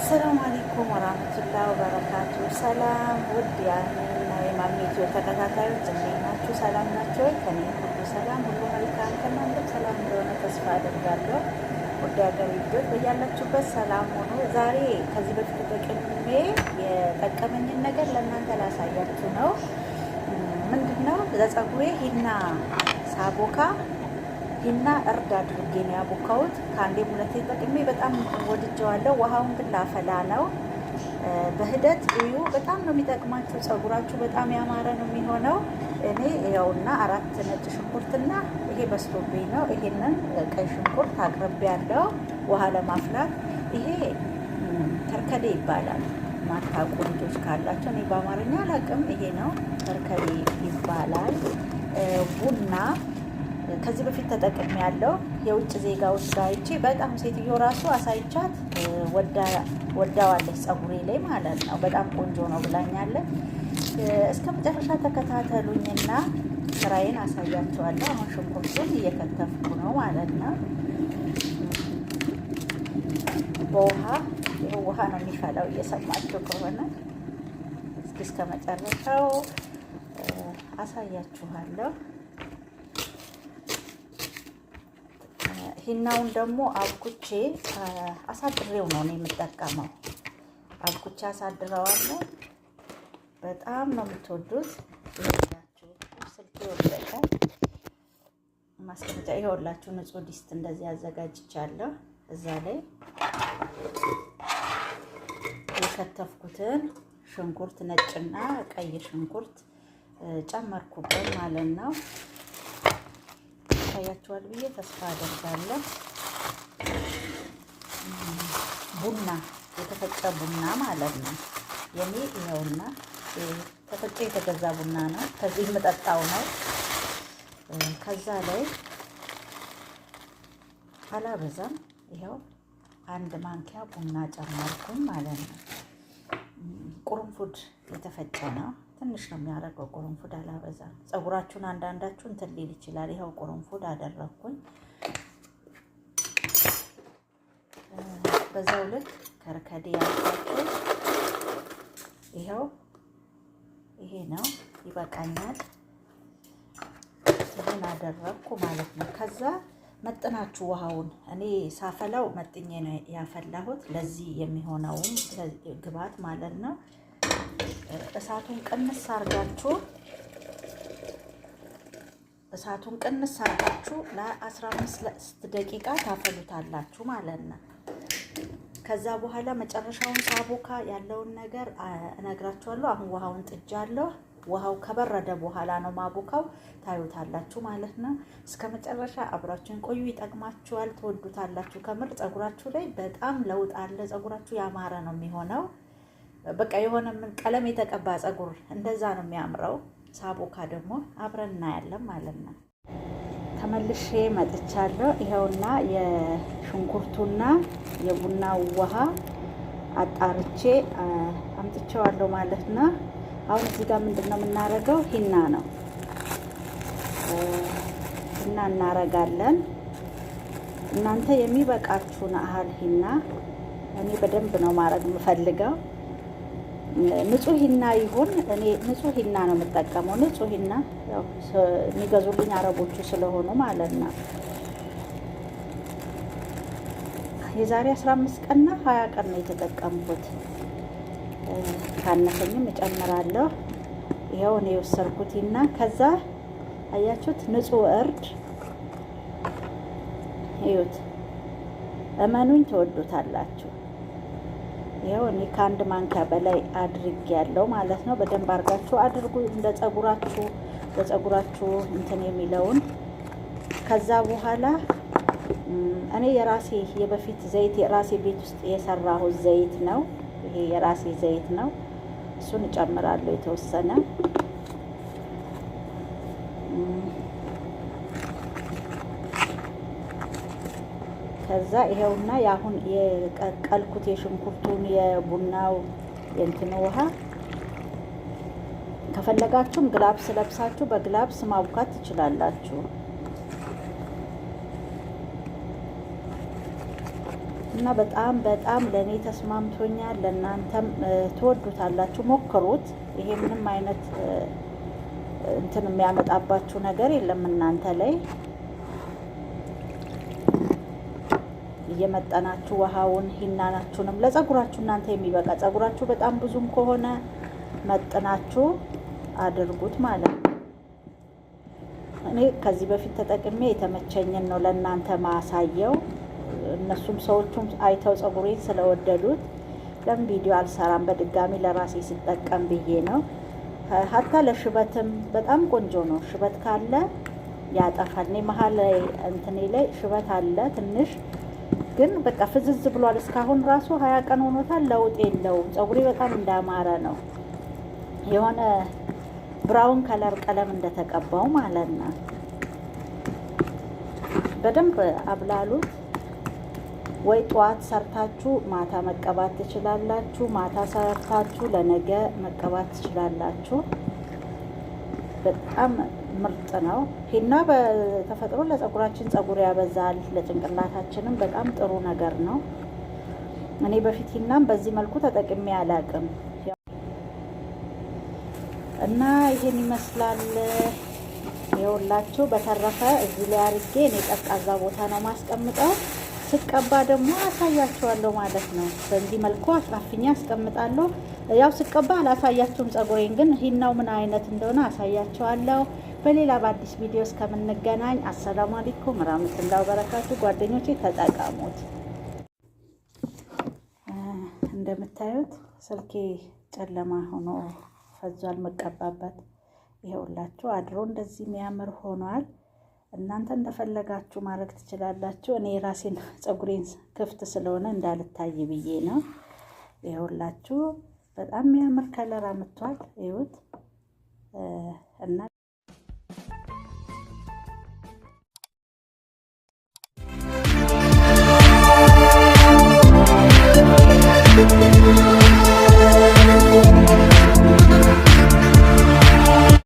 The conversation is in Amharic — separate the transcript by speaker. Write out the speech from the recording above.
Speaker 1: አሰላሙ አለይኩም ወራህመቱላሂ ወበረካቱ። ሰላም ውድ ያኔና የማሚቱ ተከታታዮች እንዴት ናችሁ? ሰላም ናችሁ? ከኔ ሁሉ ሰላም ሁሉ መልካም፣ ከእናንተም ሰላም እንደሆነ ተስፋ አደርጋለሁ። ውድ ሀገር ልጆች በያላችሁበት ሰላም ሆኖ ዛሬ ከዚህ በፊት ተጠቅሜ የጠቀመኝን ነገር ለእናንተ ላሳያችሁ ነው። ምንድነው? ለፀጉሬ ሂና ሳቦካ ሂና እርድ አድርጌ ነው ያቦካሁት። ከአንዴም ሁለቴ ተጠቅሜ በጣም ወድጀዋለሁ። ውሃውን ግን ላፈላ ነው። በሂደት እዩ። በጣም ነው የሚጠቅማችሁ። ፀጉራችሁ በጣም ያማረ ነው የሚሆነው። እኔ ያውና 4 ነጭ ሽንኩርትና ይሄ በስቶብኝ ነው። ይሄንን ቀይ ሽንኩርት አቅርቤ ያለው ውሃ ለማፍላት። ይሄ ከርከዴ ይባላል። ማታውቁ ልጆች ካላችሁ እኔ በአማርኛ አላውቅም። ይሄ ነው ከርከዴ ይባላል። ቡና ከዚህ በፊት ተጠቅሜ ያለው የውጭ ዜጋዎች ጋር አይቼ በጣም ሴትዮ ራሱ አሳይቻት ወዳዋለች ፀጉሬ ላይ ማለት ነው። በጣም ቆንጆ ነው ብላኛለች። እስከ መጨረሻ ተከታተሉኝና ስራዬን አሳያችኋለሁ። አሁን ሽንኩርቱን እየከተፍኩ ነው ማለት ነው። በውሃ ይኸው ውሃ ነው የሚፈላው እየሰማችሁ ከሆነ እስከ መጨረሻው አሳያችኋለሁ። ሂናውን ደግሞ አብኩቼ አሳድሬው ነው የምጠቀመው። አብኩቼ አሳድረዋለሁ። በጣም ነው የምትወዱት። ይኸውላችሁ ስልኬ ወደቀ። ማስቀመጫ ይኸውላችሁ ንጹህ ዲስት እንደዚህ አዘጋጅቻለሁ። እዛ ላይ የከተፍኩትን ሽንኩርት ነጭና ቀይ ሽንኩርት ጨመርኩበት ማለት ነው። ታያችኋል ብዬ ተስፋ አደርጋለሁ። ቡና የተፈጨ ቡና ማለት ነው። የኔ ይኸውና ተፈጨ የተገዛ ቡና ነው። ከዚህ የምጠጣው ነው። ከዛ ላይ አላበዛም። ይኸው 1 ማንኪያ ቡና ጨመርኩኝ ማለት ነው። ቁርንፉድ የተፈጨ ነው። ትንሽ ነው የሚያደርገው ቁርንፉድ፣ አላበዛም። ፀጉራችሁን አንዳንዳችሁን እንትን ሊል ይችላል። ይኸው ቁርንፉድ አደረኩኝ። በዛው ልክ ከርከዴ ያልኳችሁ ይኸው ይሄ ነው ይበቃኛል። ይሄን አደረኩ ማለት ነው። ከዛ መጥናችሁ ውሃውን እኔ ሳፈላው መጥኜ ነው ያፈላሁት። ለዚህ የሚሆነውን ግብአት ማለት ነው። እሳቱን ቅንስ አርጋችሁ ለ15 ደቂቃ ታፈሉታላችሁ ማለት ነው። ከዛ በኋላ መጨረሻውን ሳቦካ ያለውን ነገር እነግራችኋለሁ። አሁን ውሃውን ጥጃለሁ። ውሃው ከበረደ በኋላ ነው ማቦካው። ታዩታላችሁ ማለት ነው። እስከ መጨረሻ አብራችሁን ቆዩ። ይጠቅማችኋል፣ ትወዱታላችሁ። ከምር ፀጉራችሁ ላይ በጣም ለውጥ አለ። ፀጉራችሁ ያማረ ነው የሚሆነው። በቃ የሆነ ምን ቀለም የተቀባ ፀጉር እንደዛ ነው የሚያምረው። ሳቦካ ደግሞ አብረን እናያለን ማለት ነው። ተመልሼ መጥቻለሁ። ይኸውና የሽንኩርቱና የቡናው ውሃ አጣርቼ አምጥቼዋለሁ ማለት ነው። አሁን እዚህ ጋር ምንድነው የምናረገው? ሂና ነው። ሂና እናረጋለን። እናንተ የሚበቃችሁን ያህል ሂና። እኔ በደንብ ነው ማድረግ የምፈልገው። ንጹህ ሂና ይሁን። እኔ ንጹህ ሂና ነው የምጠቀመው። ንጹህ ሂና ያው የሚገዙልኝ አረቦቹ ስለሆኑ ማለት ነው። የዛሬ 15 ቀንና 20 ቀን ነው የተጠቀምኩት። ካነሰኝም እጨምራለሁ። ይኸው እኔ የወሰድኩት ሂና። ከዛ አያችሁት ንጹህ እርድ እዩት። እመኑኝ ትወዱታላችሁ። ይኸው እኔ ከ1 ማንኪያ በላይ አድርጌያለሁ ማለት ነው። በደንብ አድርጋችሁ አድርጉ እንደ ፀጉራችሁ እንትን የሚለውን። ከዛ በኋላ እኔ የራሴ የበፊት ዘይት የራሴ ቤት ውስጥ የሰራሁት ዘይት ነው። ይሄ የራሴ ዘይት ነው። እሱን እጨምራለሁ የተወሰነ። ከዛ ይሄውና ያሁን የቀቀልኩት የሽንኩርቱን የቡናው የእንትን ውሃ ከፈለጋችሁም ግላብስ ለብሳችሁ በግላብስ ማቡካት ትችላላችሁ። እና በጣም ለኔ ተስማምቶኛል። ለእናንተም ትወዱታላችሁ፣ ሞክሩት። ይሄ ምንም አይነት እንትን የሚያመጣባችሁ ነገር የለም። እናንተ ላይ እየመጠናችሁ ውሃውን ሂናናችሁንም ለጸጉራችሁ እናንተ የሚበቃ ጸጉራችሁ በጣም ብዙም ከሆነ መጥናችሁ አድርጉት ማለት ነው። እኔ ከዚህ በፊት ተጠቅሜ የተመቸኝን ነው ለእናንተ ማሳየው። እነሱም ሰዎቹም አይተው ጸጉሬን ስለወደዱት ለምን ቪዲዮ አልሰራም በድጋሚ ለራሴ ስጠቀም ብዬ ነው። ሀታ ለሽበትም በጣም ቆንጆ ነው። ሽበት ካለ ያጠፋል። እኔ መሀል ላይ እንትኔ ላይ ሽበት አለ ትንሽ፣ ግን በቃ ፍዝዝ ብሏል። እስካሁን ራሱ 20 ቀን ሆኖታል። ለውጥ የለውም። ጸጉሬ በጣም እንዳማረ ነው። የሆነ ብራውን ከለር ቀለም እንደተቀባው ማለት ነው። በደንብ አብላሉት። ወይ ጠዋት ሰርታችሁ ማታ መቀባት ትችላላችሁ። ማታ ሰርታችሁ ለነገ መቀባት ትችላላችሁ። በጣም ምርጥ ነው። ሂና በተፈጥሮ ለጸጉራችን ጸጉር ያበዛል፣ ለጭንቅላታችንም በጣም ጥሩ ነገር ነው። እኔ በፊት ሂናም በዚህ መልኩ ተጠቅሜ አላቅም እና ይሄን ይመስላል። ይኸውላችሁ በተረፈ እዚህ ላይ አድርጌ እኔ ቀዝቃዛ ቦታ ነው ማስቀምጠው። ስቀባ ደግሞ አሳያችኋለሁ ማለት ነው። በዚህ መልኩ አፍኛ አስቀምጣለሁ። ያው ስቀባ አላሳያችሁም ጸጉሬን፣ ግን ሂናው ምን አይነት እንደሆነ አሳያችኋለሁ። በሌላ በአዲስ ቪዲዮ እስከምንገናኝ አሰላሙ አለይኩም ወራህመቱላሂ ወበረካቱ። ጓደኞቼ ተጠቀሙት። እንደምታዩት ስልኬ ጨለማ ሆኖ ፈዟል መቀባበት። ይኸውላችሁ አድሮ እንደዚህ የሚያምር ሆኗል። እናንተ እንደፈለጋችሁ ማድረግ ትችላላችሁ። እኔ ራሴን ጸጉሬን ክፍት ስለሆነ እንዳልታይ ብዬ ነው። ይኸውላችሁ በጣም የሚያምር ከለር አምጥቷል። ይሁት እና